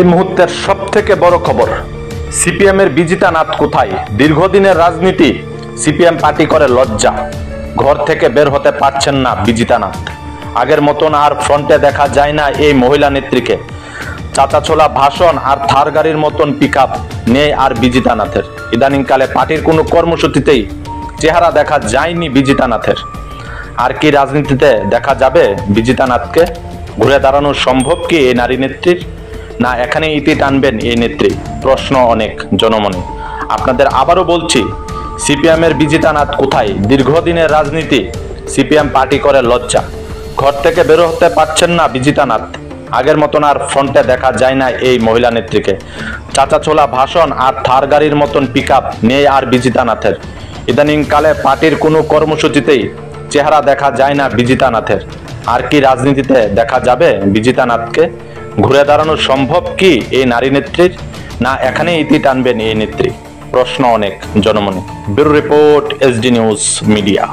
এই মুহূর্তের সবথেকে বড় খবর, সিপিএম এর বিজিতা নাথ কোথায়? দীর্ঘদিনের রাজনীতি, সিপিএম পার্টি করে লজ্জা। ঘর থেকে বের হতে পারছেন না বিজিতা নাথ। আগের মতন আর ফ্রন্টে দেখা যায় না এই মহিলা নেত্রীকে। চাচাছোলা ভাষণ আর থার গাড়ির মতন পিকআপ নেই আর বিজিতা নাথের। ইদানিংকালে পার্টির কোনো কর্মসূচিতেই চেহারা দেখা যায়নি বিজিতা নাথের। আর কি রাজনীতিতে দেখা যাবে বিজিতা নাথকে? ঘুরে দাঁড়ানো সম্ভব কি এই নারী নেত্রীর? না এখানে ইতি টানবেন এই নেত্রী? প্রশ্ন অনেক জনমনে। আপনাদের আবারও বলছি, সিপিএম এর বিজিতা নাথ কোথায়? দীর্ঘদিনের রাজনীতি, সিপিএম পার্টি করে লজ্জা। ঘর থেকে বেরো হতে পারছেন না বিজিতা নাথ। আগের মতন আর ফ্রন্টে দেখা যায় না এই মহিলা নেত্রীকে। চাচাছোলা ভাষণ আর থার গাড়ির মতন পিকআপ নেই আর বিজিতা নাথের। ইদানিংকালে পার্টির কোনো কর্মসূচিতেই চেহারা দেখা যায় না বিজিতা নাথের। আর কি রাজনীতিতে দেখা যাবে বিজিতা নাথকে? ঘুরে দাঁড়ানো সম্ভব কি এই নারী নেত্রীর? না এখানে ইতি টানবেন এই নেত্রী? প্রশ্ন অনেক জনমনে। Bureau report, SD news media.